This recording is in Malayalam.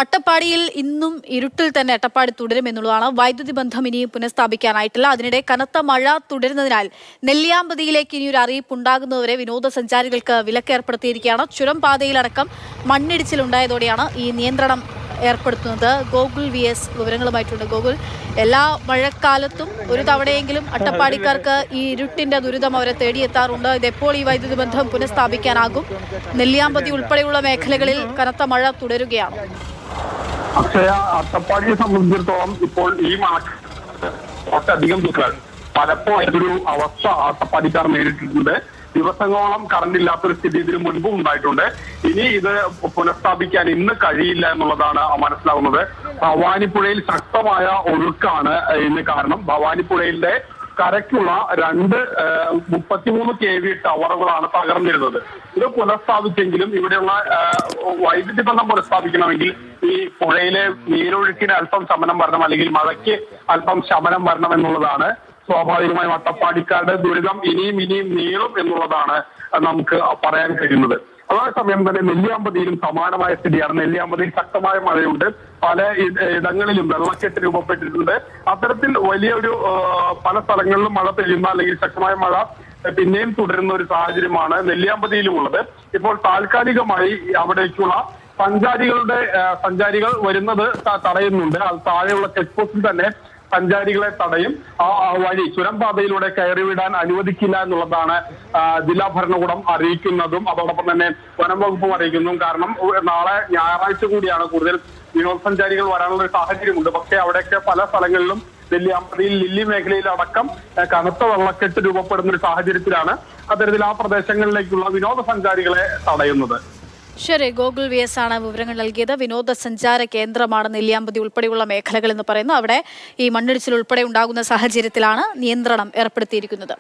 അട്ടപ്പാടിയിൽ ഇന്നും ഇരുട്ടിൽ തന്നെ അട്ടപ്പാടി തുടരുമെന്നുള്ളതാണ്. വൈദ്യുതി ബന്ധം ഇനിയും പുനഃസ്ഥാപിക്കാനായിട്ടില്ല. അതിനിടെ കനത്ത മഴ തുടരുന്നതിനാൽ നെല്ലിയാമ്പതിയിലേക്ക് ഇനിയൊരു അറിയിപ്പ് ഉണ്ടാകുന്നതുവരെ വിനോദസഞ്ചാരികൾക്ക് വിലക്ക് ഏർപ്പെടുത്തിയിരിക്കുകയാണ്. ചുരം പാതയിലടക്കം മണ്ണിടിച്ചിലുണ്ടായതോടെയാണ് ഈ നിയന്ത്രണം ഏർപ്പെടുത്തുന്നത്. ഗോകുൽ VS വിവരങ്ങളുമായിട്ടുണ്ട്. ഗോകുൽ, എല്ലാ മഴക്കാലത്തും ഒരു തവണയെങ്കിലും അട്ടപ്പാടിക്കാർക്ക് ഈ ഇരുട്ടിന്റെ ദുരിതം അവരെ തേടിയെത്താറുണ്ട്. ഇതെപ്പോൾ ഈ വൈദ്യുതി ബന്ധം പുനഃസ്ഥാപിക്കാനാകും? നെല്ലിയാമ്പതി ഉൾപ്പെടെയുള്ള മേഖലകളിൽ കനത്ത മഴ തുടരുകയാണ്. അക്ഷയ, അട്ടപ്പാടിയെ സംബന്ധിച്ചിടത്തോളം ഇപ്പോൾ ഈ ഒട്ടധികം പലപ്പോഴും ഒരു അവസ്ഥ അട്ടപ്പാടിക്കാർ നേരിട്ടിട്ടുണ്ട്. ദിവസങ്ങളോളം കറണ്ട് ഇല്ലാത്തൊരു സ്ഥിതി ഇതിനു മുൻപും ഉണ്ടായിട്ടുണ്ട്. ഇനി ഇത് പുനഃസ്ഥാപിക്കാൻ ഇന്ന് കഴിയില്ല എന്നുള്ളതാണ് മനസ്സിലാവുന്നത്. ഭവാനിപ്പുഴയിൽ ശക്തമായ ഒഴുക്കാണ് ഇന്ന് കാരണം. ഭവാനിപ്പുഴയിലെ കരയ്ക്കുള്ള 33 kV ടവറുകളാണ് തകർന്നിരുന്നത്. ഇത് പുനഃസ്ഥാപിച്ചെങ്കിലും ഇവിടെയുള്ള വൈദ്യുതി ബന്ധം പുനഃസ്ഥാപിക്കണമെങ്കിൽ ഈ പുഴയിലെ നീരൊഴുക്കിന് അല്പം ശമനം വരണം, അല്ലെങ്കിൽ മഴയ്ക്ക് അല്പം ശമനം വരണം എന്നുള്ളതാണ്. സ്വാഭാവികമായും അട്ടപ്പാടിക്കാരുടെ ദുരിതം ഇനിയും നീളും എന്നുള്ളതാണ് നമുക്ക് പറയാൻ കഴിയുന്നത്. അതേസമയം തന്നെ നെല്ലിയാമ്പതിയിലും സമാനമായ സ്ഥിതിയാണ്. നെല്ലിയാമ്പതിയിൽ ശക്തമായ മഴയുണ്ട്. പല ഇടങ്ങളിലും വെള്ളക്കെട്ട് രൂപപ്പെട്ടിട്ടുണ്ട്. അത്തരത്തിൽ വലിയൊരു പല സ്ഥലങ്ങളിലും മഴ പെയ്യുന്ന അല്ലെങ്കിൽ ശക്തമായ മഴ പിന്നെയും തുടരുന്ന ഒരു സാഹചര്യമാണ് നെല്ലിയാമ്പതിയിലും ഉള്ളത്. ഇപ്പോൾ താൽക്കാലികമായി അവിടേക്കുള്ള സഞ്ചാരികൾ വരുന്നത് തടയുന്നുണ്ട്. താഴെയുള്ള ചെക്ക് പോസ്റ്റിൽ തന്നെ സഞ്ചാരികളെ തടയും. ആ വഴി ചുരം പാതയിലൂടെ കയറിവിടാൻ അനുവദിക്കില്ല എന്നുള്ളതാണ് ജില്ലാ ഭരണകൂടം അറിയിക്കുന്നതും അതോടൊപ്പം തന്നെ വനം വകുപ്പും അറിയിക്കുന്നതും. കാരണം നാളെ ഞായറാഴ്ച കൂടിയാണ്, കൂടുതൽ വിനോദസഞ്ചാരികൾ വരാനുള്ള ഒരു സാഹചര്യമുണ്ട്. പക്ഷേ അവിടെയൊക്കെ പല സ്ഥലങ്ങളിലും നെല്ലിയാമ്പതിയിൽ ലില്ലി മേഖലയിലടക്കം കനത്ത വെള്ളക്കെട്ട് രൂപപ്പെടുന്ന ഒരു സാഹചര്യത്തിലാണ് അത്തരത്തിൽ ആ പ്രദേശങ്ങളിലേക്കുള്ള വിനോദസഞ്ചാരികളെ തടയുന്നത്. ശരി, ഗോകുൽ VS ആണ് വിവരങ്ങൾ നൽകിയത്. വിനോദസഞ്ചാര കേന്ദ്രമാണ് നെല്ലിയാമ്പതി ഉൾപ്പെടെയുള്ള മേഖലകൾ എന്ന് പറയുന്നു. അവിടെ ഈ മണ്ണിടിച്ചിൽ ഉൾപ്പെടെ ഉണ്ടാകുന്ന സാഹചര്യത്തിലാണ് നിയന്ത്രണം ഏർപ്പെടുത്തിയിരിക്കുന്നത്.